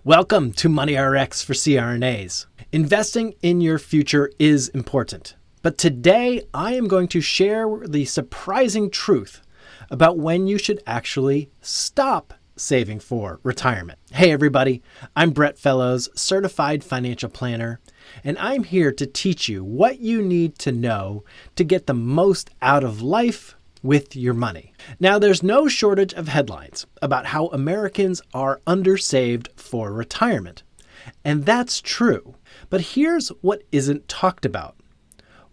Welcome to Money RX for CRNAs. Investing in your future is important, but today I am going to share the surprising truth about when you should actually stop saving for retirement. Hey everybody, I'm Brett Fellows, certified financial planner, and I'm here to teach you what you need to know to get the most out of life with your money. Now, there's no shortage of headlines about how Americans are undersaved for retirement. And that's true. But here's what isn't talked about.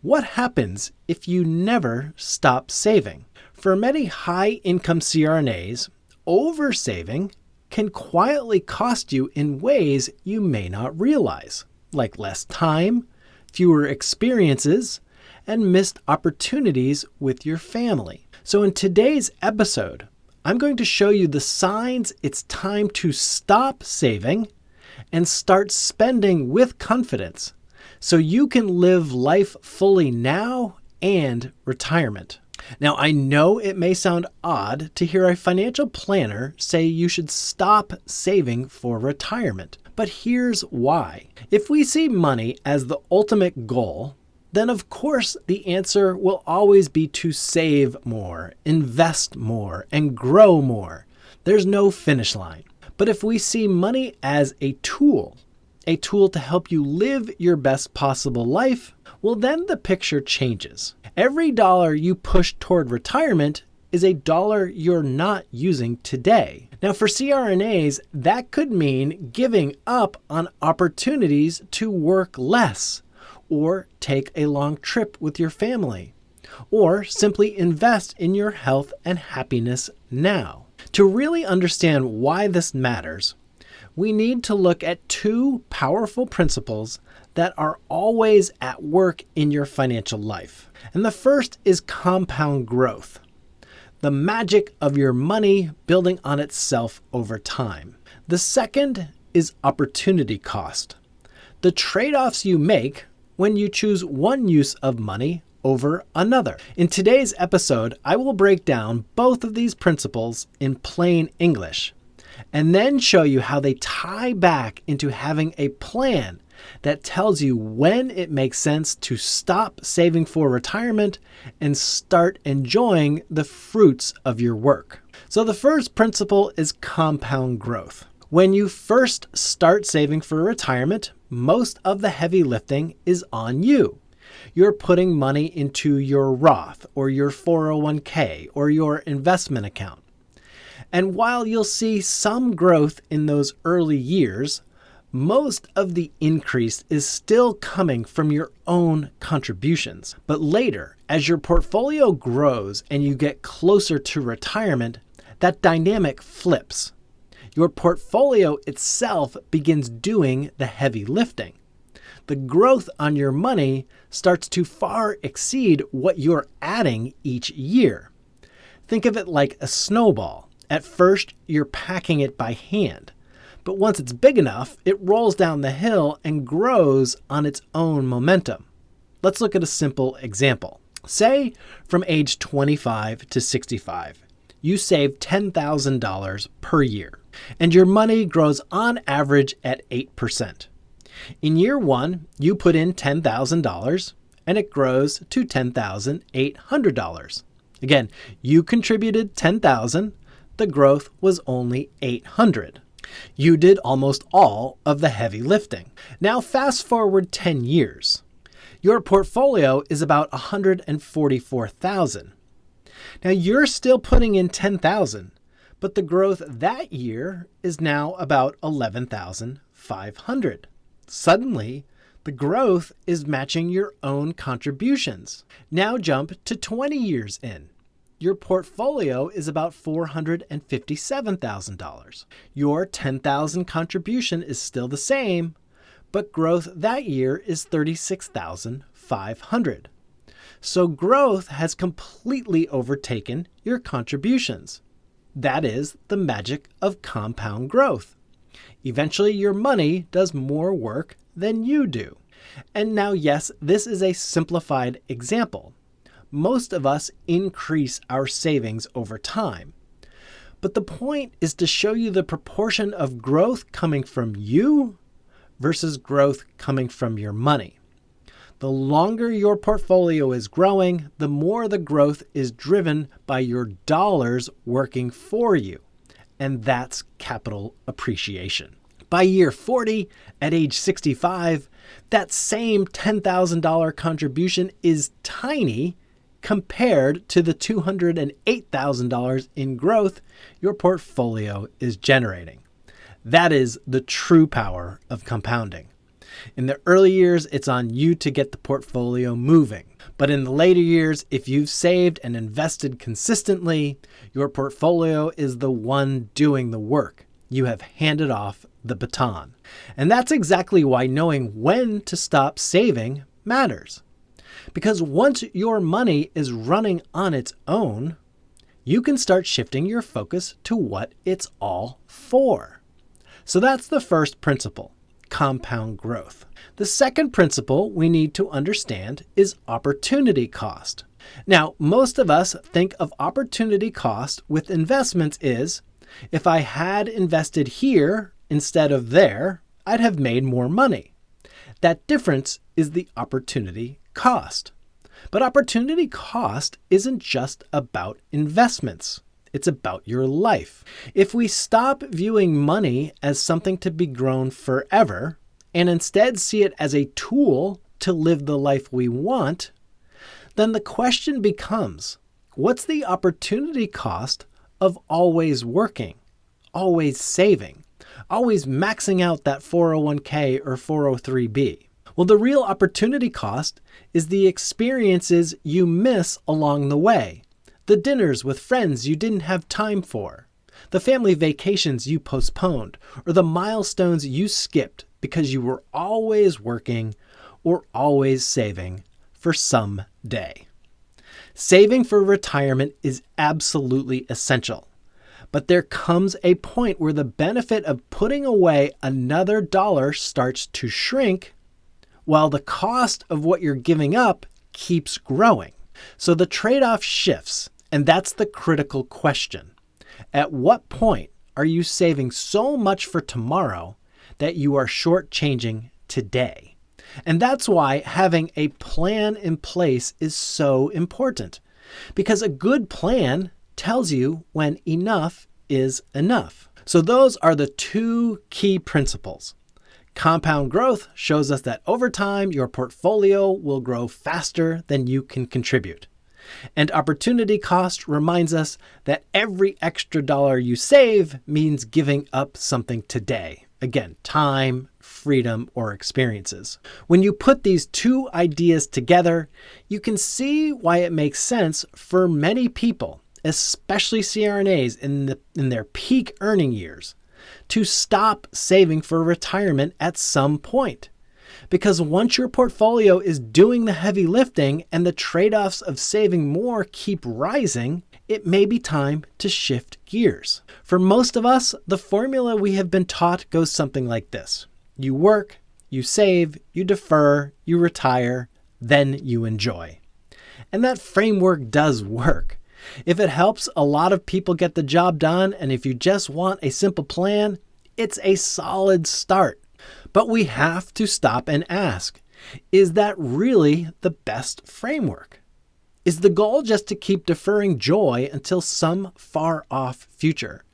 What happens if you never stop saving? For many high-income CRNAs, oversaving can quietly cost you in ways you may not realize, like less time, fewer experiences, and missed opportunities with your family. So in today's episode, I'm going to show you the signs it's time to stop saving and start spending with confidence so you can live life fully now and retirement. Now, I know it may sound odd to hear a financial planner say you should stop saving for retirement, but here's why. If we see money as the ultimate goal, then of course the answer will always be to save more, invest more, and grow more. There's no finish line. But if we see money as a tool to help you live your best possible life, well, then the picture changes. Every dollar you push toward retirement is a dollar you're not using today. Now, for CRNAs, that could mean giving up on opportunities to work less, or take a long trip with your family, or simply invest in your health and happiness now. To really understand why this matters, we need to look at two powerful principles that are always at work in your financial life. And the first is compound growth, the magic of your money building on itself over time. The second is opportunity cost, the trade-offs you make when you choose one use of money over another. In today's episode, I will break down both of these principles in plain English, and then show you how they tie back into having a plan that tells you when it makes sense to stop saving for retirement and start enjoying the fruits of your work. So the first principle is compound growth. When you first start saving for retirement, most of the heavy lifting is on you. You're putting money into your Roth or your 401k or your investment account. And while you'll see some growth in those early years, most of the increase is still coming from your own contributions. But later, as your portfolio grows and you get closer to retirement, that dynamic flips. Your portfolio itself begins doing the heavy lifting. The growth on your money starts to far exceed what you're adding each year. Think of it like a snowball. At first, you're packing it by hand, but once it's big enough, it rolls down the hill and grows on its own momentum. Let's look at a simple example. Say from age 25 to 65, you save $10,000 per year, and your money grows on average at 8%. In year one, you put in $10,000 and it grows to $10,800. Again, you contributed $10,000, the growth was only $800. You did almost all of the heavy lifting. Now fast forward 10 years. Your portfolio is about $144,000. Now you're still putting in $10,000, but the growth that year is now about $11,500. Suddenly, the growth is matching your own contributions. Now jump to 20 years in. Your portfolio is about $457,000. Your $10,000 contribution is still the same, but growth that year is $36,500. So growth has completely overtaken your contributions. That is the magic of compound growth. Eventually, your money does more work than you do. And now, yes, this is a simplified example. Most of us increase our savings over time. But the point is to show you the proportion of growth coming from you versus growth coming from your money. The longer your portfolio is growing, the more the growth is driven by your dollars working for you. And that's capital appreciation. By year 40, at age 65, that same $10,000 contribution is tiny compared to the $208,000 in growth your portfolio is generating. That is the true power of compounding. In the early years, it's on you to get the portfolio moving. But in the later years, if you've saved and invested consistently, your portfolio is the one doing the work. You have handed off the baton. And that's exactly why knowing when to stop saving matters. Because once your money is running on its own, you can start shifting your focus to what it's all for. So that's the first principle, compound growth. The second principle we need to understand is opportunity cost. Now, most of us think of opportunity cost with investments is, if I had invested here instead of there, I'd have made more money. That difference is the opportunity cost. But opportunity cost isn't just about investments. It's about your life. If we stop viewing money as something to be grown forever and instead see it as a tool to live the life we want, then the question becomes, what's the opportunity cost of always working, always saving, always maxing out that 401k or 403b? Well, the real opportunity cost is the experiences you miss along the way. The dinners with friends you didn't have time for, the family vacations you postponed, or the milestones you skipped because you were always working or always saving for some day. Saving for retirement is absolutely essential, but there comes a point where the benefit of putting away another dollar starts to shrink while the cost of what you're giving up keeps growing. So the trade-off shifts, and that's the critical question. At what point are you saving so much for tomorrow that you are shortchanging today? And that's why having a plan in place is so important, because a good plan tells you when enough is enough. So those are the two key principles. Compound growth shows us that over time, your portfolio will grow faster than you can contribute. And opportunity cost reminds us that every extra dollar you save means giving up something today. Again, time, freedom, or experiences. When you put these two ideas together, you can see why it makes sense for many people, especially CRNAs in their peak earning years, to stop saving for retirement at some point. Because once your portfolio is doing the heavy lifting and the trade-offs of saving more keep rising, it may be time to shift gears. For most of us, the formula we have been taught goes something like this. You work, you save, you defer, you retire, then you enjoy. And that framework does work. If it helps a lot of people get the job done, and if you just want a simple plan, it's a solid start. But we have to stop and ask, is that really the best framework? Is the goal just to keep deferring joy until some far-off future?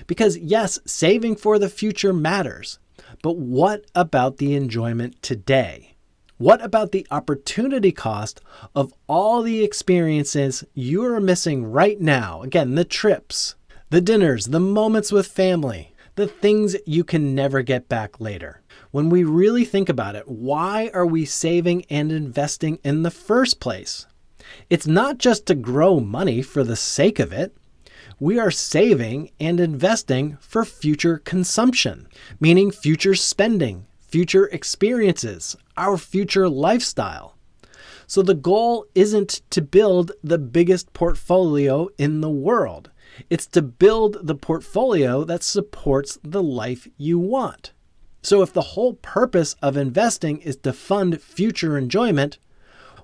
Because yes, saving for the future matters, but what about the enjoyment today? What about the opportunity cost of all the experiences you are missing right now? Again, the trips, the dinners, the moments with family, the things you can never get back later. When we really think about it, why are we saving and investing in the first place? It's not just to grow money for the sake of it. We are saving and investing for future consumption, meaning future spending, future experiences, our future lifestyle. So the goal isn't to build the biggest portfolio in the world. It's to build the portfolio that supports the life you want. So if the whole purpose of investing is to fund future enjoyment,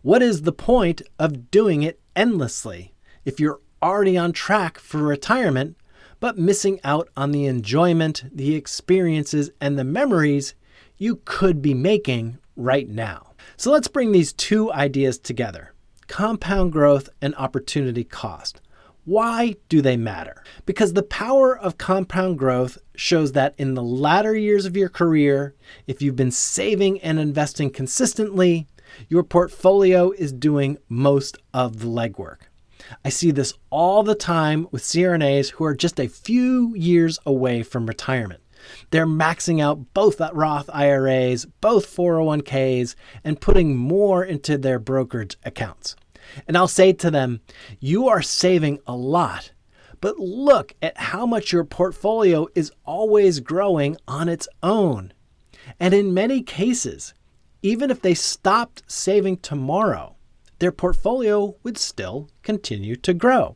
what is the point of doing it endlessly if you're already on track for retirement, but missing out on the enjoyment, the experiences, and the memories you could be making right now. So let's bring these two ideas together: compound growth and opportunity cost. Why do they matter? Because the power of compound growth shows that in the latter years of your career, if you've been saving and investing consistently, your portfolio is doing most of the legwork. I see this all the time with CRNAs who are just a few years away from retirement. They're maxing out both Roth IRAs, both 401ks, and putting more into their brokerage accounts. And I'll say to them, you are saving a lot, but look at how much your portfolio is always growing on its own. And in many cases, even if they stopped saving tomorrow, their portfolio would still continue to grow.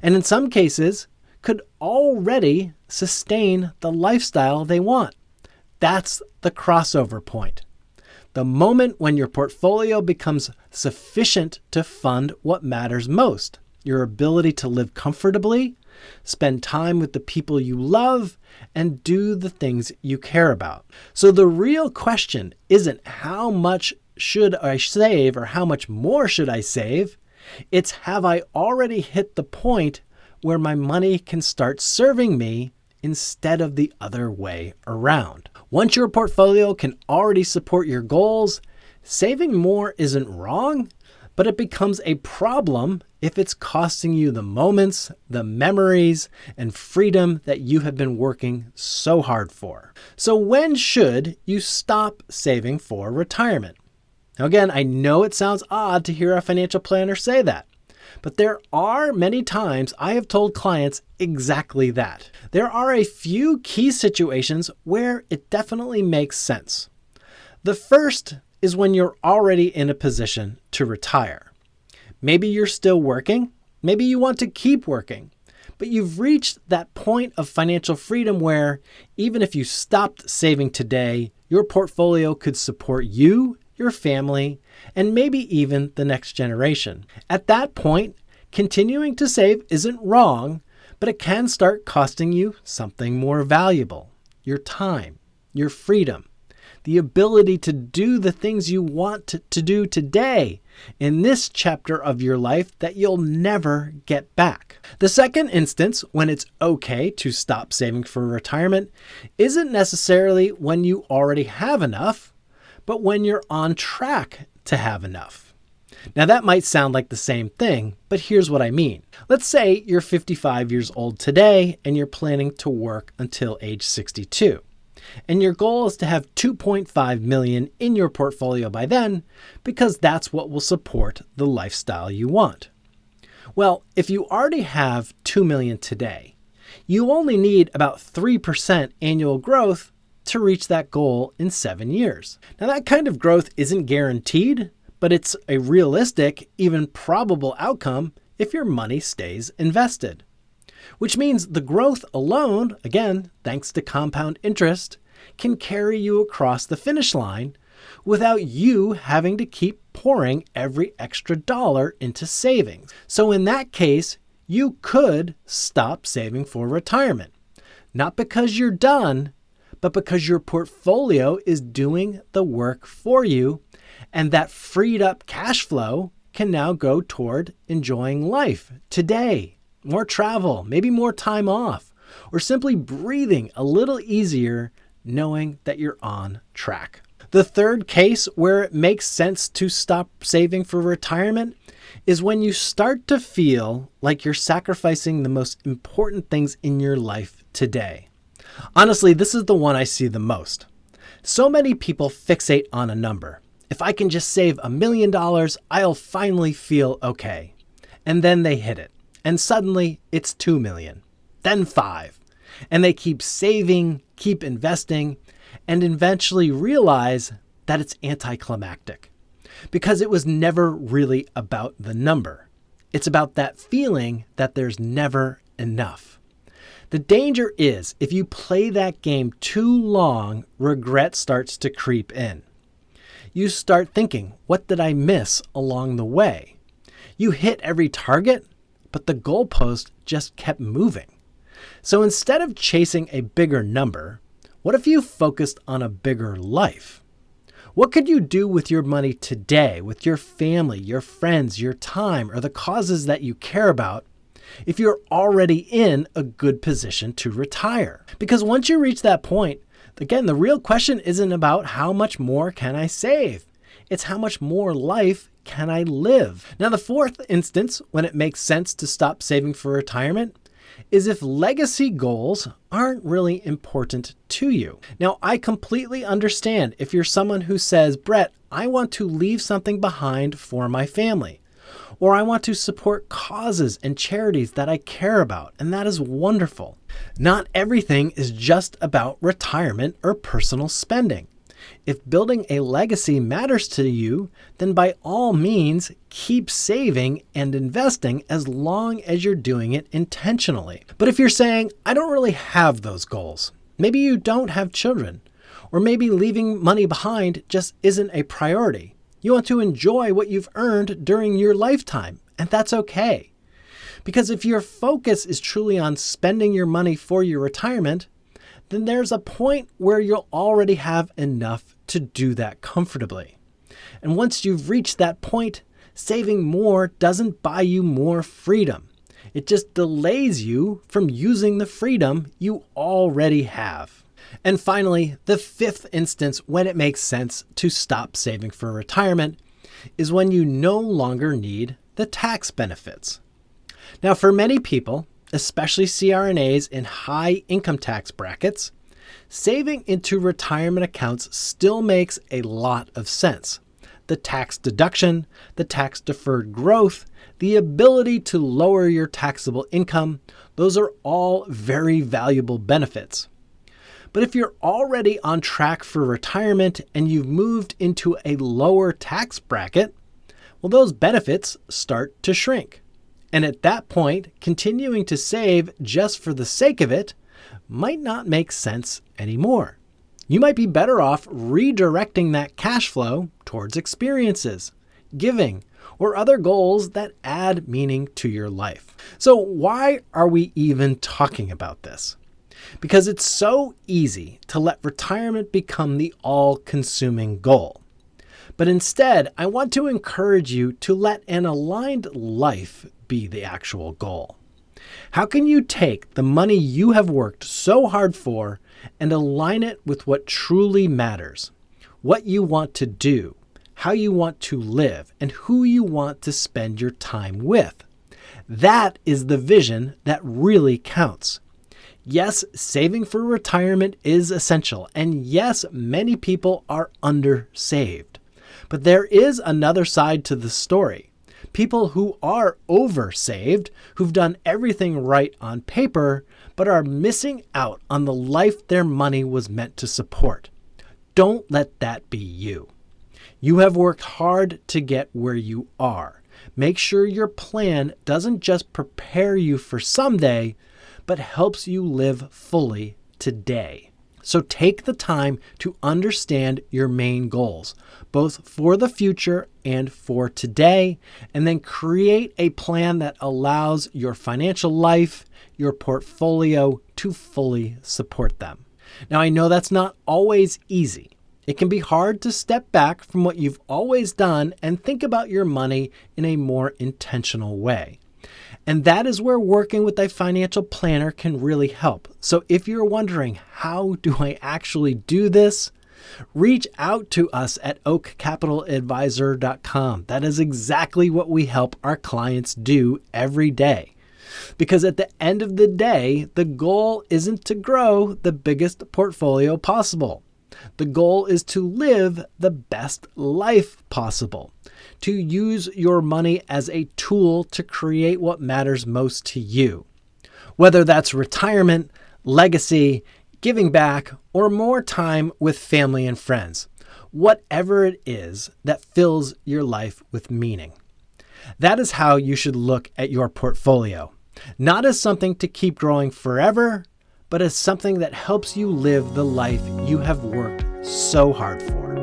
And in some cases, could already sustain the lifestyle they want. That's the crossover point. The moment when your portfolio becomes sufficient to fund what matters most, your ability to live comfortably, spend time with the people you love, and do the things you care about. So the real question isn't how much should I save or how much more should I save? It's, have I already hit the point where my money can start serving me instead of the other way around? Once your portfolio can already support your goals, saving more isn't wrong, but it becomes a problem if it's costing you the moments, the memories, and freedom that you have been working so hard for. So when should you stop saving for retirement? Now again, I know it sounds odd to hear a financial planner say that, but there are many times I have told clients exactly that. There are a few key situations where it definitely makes sense. The first is when you're already in a position to retire. Maybe you're still working, maybe you want to keep working, but you've reached that point of financial freedom where even if you stopped saving today, your portfolio could support you, your family, and maybe even the next generation. At that point, continuing to save isn't wrong, but it can start costing you something more valuable: your time, your freedom, the ability to do the things you want to do today in this chapter of your life that you'll never get back. The second instance when it's okay to stop saving for retirement isn't necessarily when you already have enough, but when you're on track to have enough. Now that might sound like the same thing, but here's what I mean. Let's say you're 55 years old today and you're planning to work until age 62. And your goal is to have $2.5 million in your portfolio by then, because that's what will support the lifestyle you want. Well, if you already have $2 million today, you only need about 3% annual growth to reach that goal in 7 years. Now that kind of growth isn't guaranteed, but it's a realistic, even probable outcome if your money stays invested. Which means the growth alone, again, thanks to compound interest, can carry you across the finish line without you having to keep pouring every extra dollar into savings. So in that case, you could stop saving for retirement. Not because you're done, but because your portfolio is doing the work for you, and that freed up cash flow can now go toward enjoying life today. More travel, maybe more time off, or simply breathing a little easier knowing that you're on track. The third case where it makes sense to stop saving for retirement is when you start to feel like you're sacrificing the most important things in your life today. Honestly, this is the one I see the most. So many people fixate on a number. If I can just save $1 million, I'll finally feel okay. And then they hit it. And suddenly it's 2 million, then 5. And they keep saving, keep investing, and eventually realize that it's anticlimactic. Because it was never really about the number. It's about that feeling that there's never enough. The danger is if you play that game too long, regret starts to creep in. You start thinking, what did I miss along the way? You hit every target, but the goalpost just kept moving. So instead of chasing a bigger number, what if you focused on a bigger life? What could you do with your money today, with your family, your friends, your time, or the causes that you care about if you're already in a good position to retire? Because once you reach that point, again, the real question isn't about how much more can I save? It's how much more life can I live? Now, the fourth instance when it makes sense to stop saving for retirement is if legacy goals aren't really important to you. Now, I completely understand if you're someone who says, Brett, I want to leave something behind for my family, or I want to support causes and charities that I care about, and that is wonderful. Not everything is just about retirement or personal spending. If building a legacy matters to you, then by all means, keep saving and investing as long as you're doing it intentionally. But if you're saying, I don't really have those goals, maybe you don't have children, or maybe leaving money behind just isn't a priority. You want to enjoy what you've earned during your lifetime, and that's okay. Because if your focus is truly on spending your money for your retirement, then there's a point where you'll already have enough to do that comfortably. And once you've reached that point, saving more doesn't buy you more freedom. It just delays you from using the freedom you already have. And finally, the fifth instance when it makes sense to stop saving for retirement is when you no longer need the tax benefits. Now, for many people, especially CRNAs in high income tax brackets, saving into retirement accounts still makes a lot of sense. The tax deduction, the tax deferred growth, the ability to lower your taxable income, those are all very valuable benefits. But if you're already on track for retirement and you've moved into a lower tax bracket, well, those benefits start to shrink. And at that point, continuing to save just for the sake of it might not make sense anymore. You might be better off redirecting that cash flow towards experiences, giving, or other goals that add meaning to your life. So why are we even talking about this? Because it's so easy to let retirement become the all-consuming goal. But instead, I want to encourage you to let an aligned life be the actual goal. How can you take the money you have worked so hard for and align it with what truly matters, what you want to do, how you want to live, and who you want to spend your time with? That is the vision that really counts. Yes, saving for retirement is essential, and yes, many people are undersaved. But there is another side to the story. People who are oversaved, who've done everything right on paper, but are missing out on the life their money was meant to support. Don't let that be you. You have worked hard to get where you are. Make sure your plan doesn't just prepare you for someday, but helps you live fully today. So take the time to understand your main goals, both for the future and for today, and then create a plan that allows your financial life, your portfolio to fully support them. Now, I know that's not always easy. It can be hard to step back from what you've always done and think about your money in a more intentional way. And that is where working with a financial planner can really help. So if you're wondering, how do I actually do this? Reach out to us at oakcapitaladvisor.com. That is exactly what we help our clients do every day. Because at the end of the day, the goal isn't to grow the biggest portfolio possible. The goal is to live the best life possible, to use your money as a tool to create what matters most to you. Whether that's retirement, legacy, giving back, or more time with family and friends. Whatever it is that fills your life with meaning. That is how you should look at your portfolio. Not as something to keep growing forever, but as something that helps you live the life you have worked so hard for.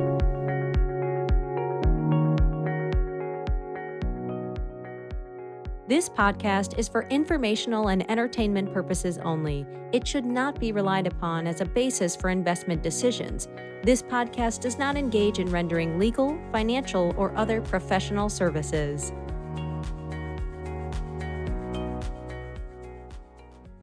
This podcast is for informational and entertainment purposes only. It should not be relied upon as a basis for investment decisions. This podcast does not engage in rendering legal, financial, or other professional services.